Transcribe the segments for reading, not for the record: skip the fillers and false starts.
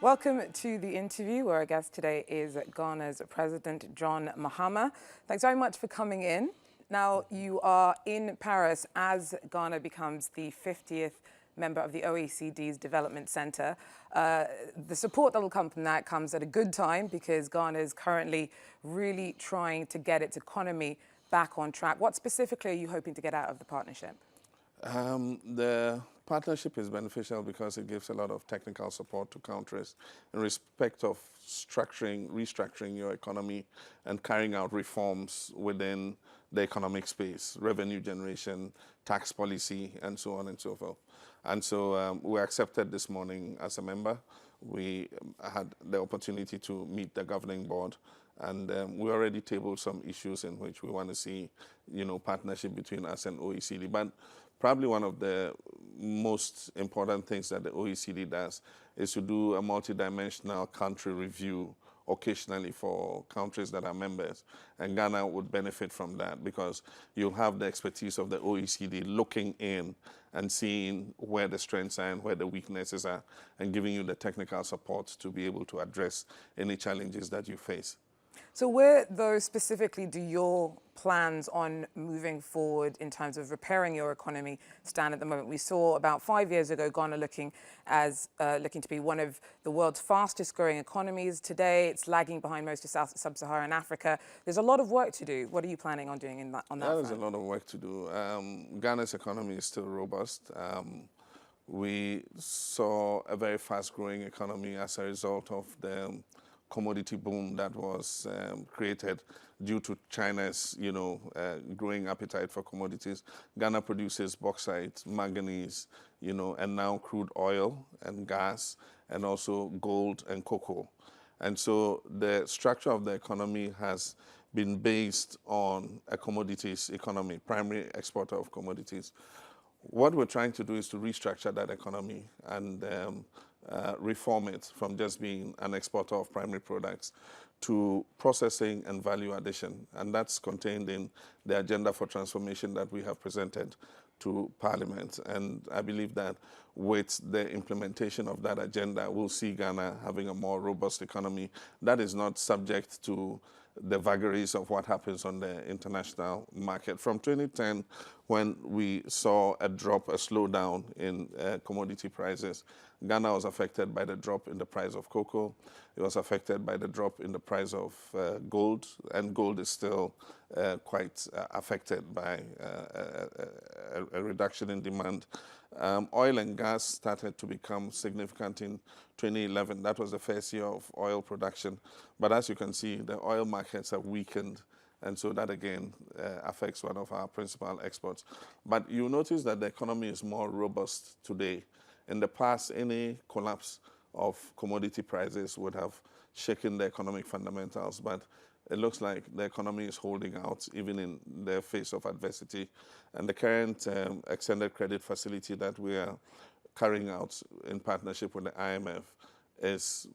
Welcome to the interview, where our guest today is Ghana's President John Mahama. Thanks very much for coming in. Now, you are in Paris as Ghana becomes the 50th member of the OECD's Development Center. The support that will come from that comes at a good time because Ghana is currently really trying to get its economy back on track. What specifically are you hoping to get out of the partnership? The partnership is beneficial because it gives a lot of technical support to countries in respect of restructuring your economy and carrying out reforms within the economic space, revenue generation, tax policy, and so on and so forth. And so we were accepted this morning as a member. We had the opportunity to meet the governing board, and we already tabled some issues in which we want to see, partnership between us and OECD. But probably one of the most important things that the OECD does is to do a multidimensional country review occasionally for countries that are members. And Ghana would benefit from that because you'll have the expertise of the OECD looking in and seeing where the strengths are and where the weaknesses are and giving you the technical support to be able to address any challenges that you face. So where, though, specifically do your plans on moving forward in terms of repairing your economy stand at the moment? We saw about 5 years ago Ghana looking to be one of the world's fastest growing economies. Today, it's lagging behind most of sub-Saharan Africa. There's a lot of work to do. What are you planning on doing on that front? There's a lot of work to do. Ghana's economy is still robust. We saw a very fast-growing economy as a result of the commodity boom that was created due to China's, growing appetite for commodities. Ghana produces bauxite, manganese, and now crude oil and gas, and also gold and cocoa. And so the structure of the economy has been based on a commodities economy, primary exporter of commodities. What we're trying to do is to restructure that economy and reform it from just being an exporter of primary products to processing and value addition. And that's contained in the agenda for transformation that we have presented to Parliament. And I believe that with the implementation of that agenda, we'll see Ghana having a more robust economy that is not subject to the vagaries of what happens on the international market. From 2010, when we saw a slowdown in commodity prices, Ghana was affected by the drop in the price of cocoa. It was affected by the drop in the price of gold, and gold is still quite affected by a reduction in demand. Oil and gas started to become significant in 2011. That was the first year of oil production. But as you can see, the oil markets have weakened, and so that again affects one of our principal exports. But you notice that the economy is more robust today. In the past, any collapse of commodity prices would have shaken the economic fundamentals, but it looks like the economy is holding out even in the face of adversity. And the current extended credit facility that we are carrying out in partnership with the IMF is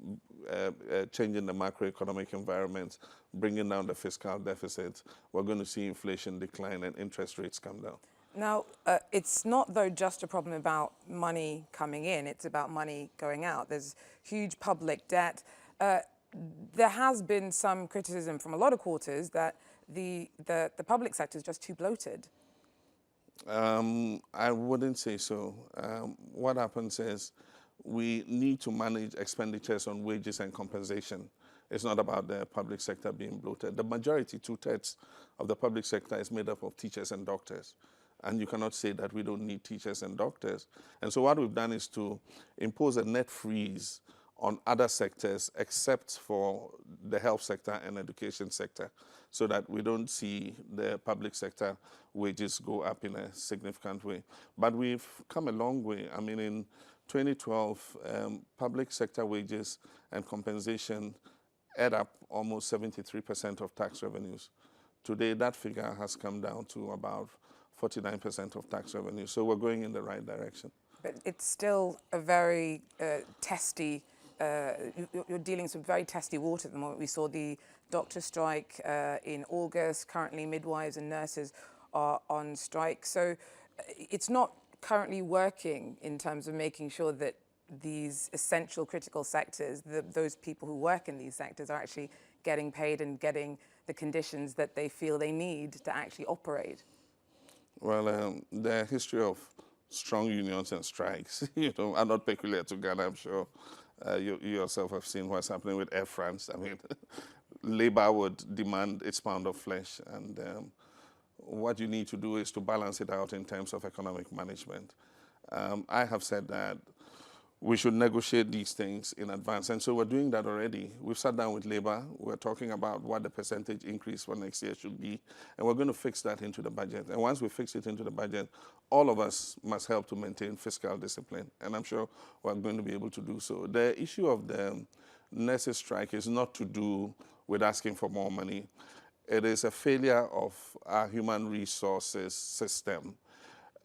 changing the macroeconomic environment, bringing down the fiscal deficit. We're going to see inflation decline and interest rates come down. Now, it's not, though, just a problem about money coming in. It's about money going out. There's huge public debt. There has been some criticism from a lot of quarters that the public sector is just too bloated. I wouldn't say so. What happens is we need to manage expenditures on wages and compensation. It's not about the public sector being bloated. The majority, 2/3 of the public sector is made up of teachers and doctors. And you cannot say that we don't need teachers and doctors. And so what we've done is to impose a net freeze on other sectors except for the health sector and education sector, so that we don't see the public sector wages go up in a significant way. But we've come a long way. I mean, in 2012, public sector wages and compensation add up almost 73% of tax revenues. Today, that figure has come down to about 49% of tax revenue. So we're going in the right direction. But it's still a very testy, you're dealing with some very testy water at the moment. We saw the doctor strike in August. Currently, midwives and nurses are on strike. So it's not currently working in terms of making sure that these essential critical sectors, those people who work in these sectors are actually getting paid and getting the conditions that they feel they need to actually operate? Well, the history of strong unions and strikes, are not peculiar to Ghana. I'm sure you yourself have seen what's happening with Air France. I mean, labor would demand its pound of flesh, and what you need to do is to balance it out in terms of economic management. I have said that we should negotiate these things in advance. And so we're doing that already. We've sat down with labor. We're talking about what the percentage increase for next year should be. And we're going to fix that into the budget. And once we fix it into the budget, all of us must help to maintain fiscal discipline. And I'm sure we're going to be able to do so. The issue of the nurses' strike is not to do with asking for more money. It is a failure of our human resources system.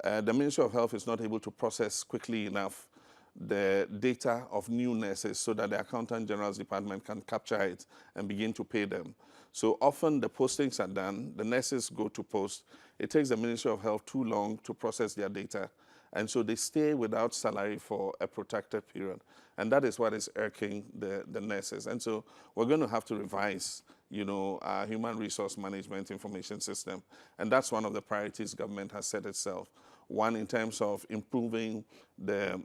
The Ministry of Health is not able to process quickly enough the data of new nurses so that the Accountant General's Department can capture it and begin to pay them. So often the postings are done, the nurses go to post. It takes the Ministry of Health too long to process their data. And so they stay without salary for a protracted period. And that is what is irking the nurses. And so we're going to have to revise, our human resource management information system. And that's one of the priorities government has set itself. One, in terms of improving the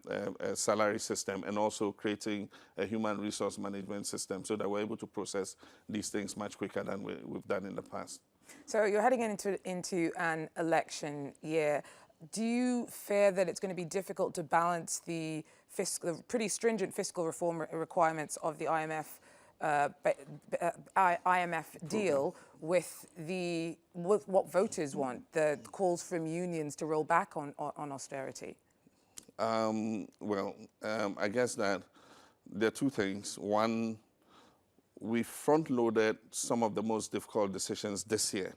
salary system and also creating a human resource management system so that we're able to process these things much quicker than we've done in the past. So you're heading into an election year. Do you fear that it's going to be difficult to balance the pretty stringent fiscal reform requirements of the IMF deal with what voters want, the calls from unions to roll back on austerity? I guess that there are two things. One, we front-loaded some of the most difficult decisions this year.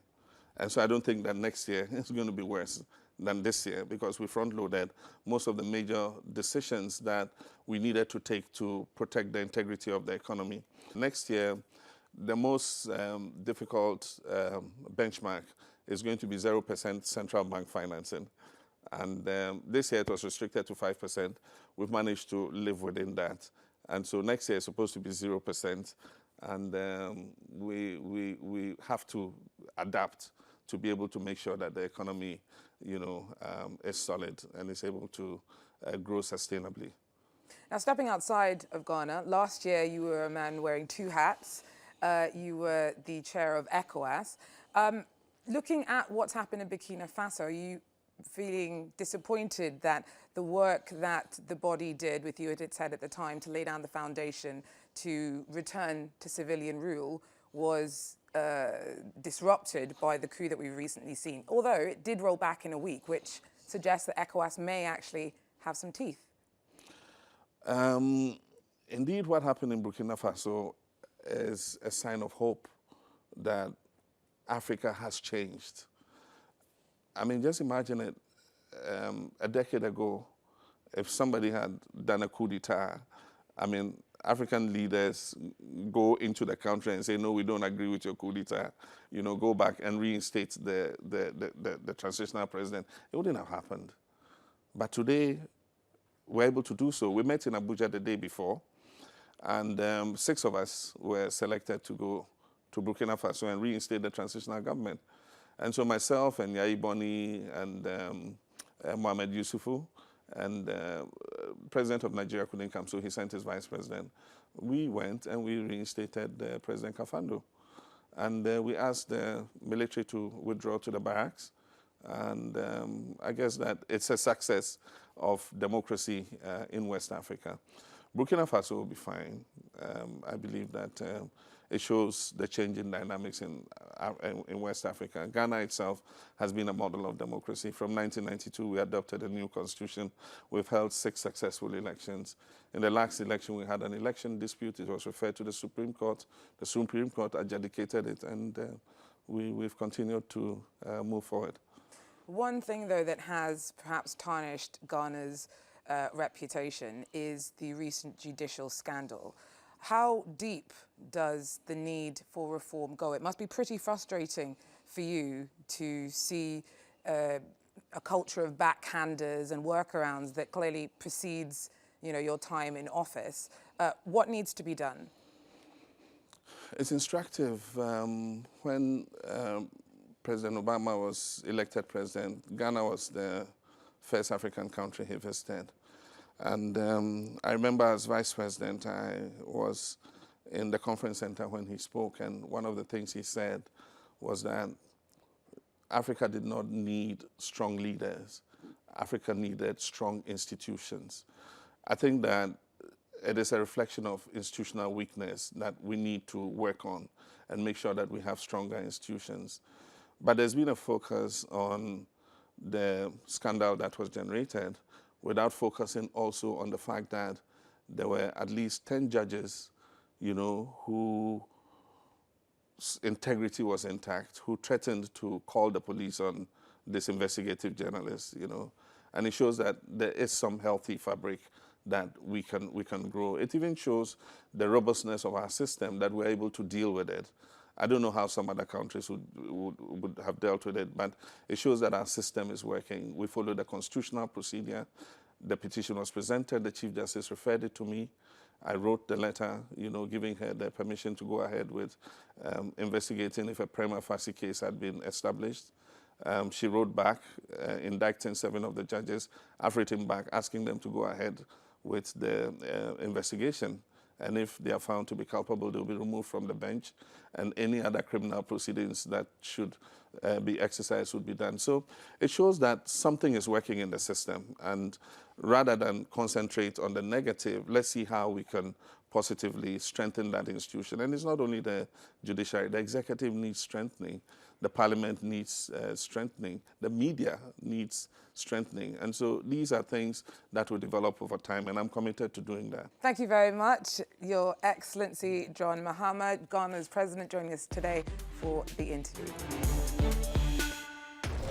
And so I don't think that next year is going to be worse than this year because we front-loaded most of the major decisions that we needed to take to protect the integrity of the economy. Next year, the most difficult benchmark is going to be 0% central bank financing. And this year it was restricted to 5%. We've managed to live within that. And so next year is supposed to be 0%. And we have to adapt to be able to make sure that the economy, is solid and is able to grow sustainably. Now, stepping outside of Ghana, last year you were a man wearing two hats. You were the chair of ECOWAS. Looking at what's happened in Burkina Faso, are you feeling disappointed that the work that the body did with you at its head at the time to lay down the foundation to return to civilian rule was disrupted by the coup that we've recently seen, although it did roll back in a week, which suggests that ECOWAS may actually have some teeth? Indeed, what happened in Burkina Faso is a sign of hope that Africa has changed. I mean, just imagine it, a decade ago, if somebody had done a coup d'etat, I mean, African leaders go into the country and say, no, we don't agree with your coup d'etat, go back and reinstate the transitional president. It wouldn't have happened. But today, we're able to do so. We met in Abuja the day before, and 6 of us were selected to go to Burkina Faso and reinstate the transitional government. And so myself and Yayi Boni and Mohamed Yusufu and President of Nigeria couldn't come, so he sent his vice president. We went and we reinstated President Kafando. And we asked the military to withdraw to the barracks. And I guess that it's a success of democracy in West Africa. Burkina Faso will be fine. I believe that it shows the change in dynamics in West Africa. Ghana itself has been a model of democracy. From 1992, we adopted a new constitution. We've held 6 successful elections. In the last election, we had an election dispute. It was referred to the Supreme Court. The Supreme Court adjudicated it, and we've continued to move forward. One thing, though, that has perhaps tarnished Ghana's reputation is the recent judicial scandal. How deep does the need for reform go? It must be pretty frustrating for you to see a culture of backhanders and workarounds that clearly precedes your time in office. What needs to be done? It's instructive. When President Obama was elected president, Ghana was the first African country he visited. And I remember as vice president, I was in the conference center when he spoke, and one of the things he said was that Africa did not need strong leaders. Africa needed strong institutions. I think that it is a reflection of institutional weakness that we need to work on and make sure that we have stronger institutions. But there's been a focus on the scandal that was generated without focusing also on the fact that there were at least 10 judges, whose integrity was intact, who threatened to call the police on this investigative journalist, And it shows that there is some healthy fabric that we can grow. It even shows the robustness of our system, that we're able to deal with it. I don't know how some other countries would have dealt with it, but it shows that our system is working. We follow the constitutional procedure. The petition was presented. The Chief Justice referred it to me. I wrote the letter, giving her the permission to go ahead with investigating if a prima facie case had been established. She wrote back, indicting 7 of the judges. I've written back, asking them to go ahead with the investigation. And if they are found to be culpable, they'll be removed from the bench, and any other criminal proceedings that should be exercised would be done. So it shows that something is working in the system, and rather than concentrate on the negative, let's see how we can positively strengthen that institution. And it's not only the judiciary, the executive needs strengthening, the parliament needs strengthening, the media needs strengthening. And so these are things that will develop over time, and I'm committed to doing that. Thank you very much, Your Excellency John Mahama, Ghana's president, joining us today for the interview.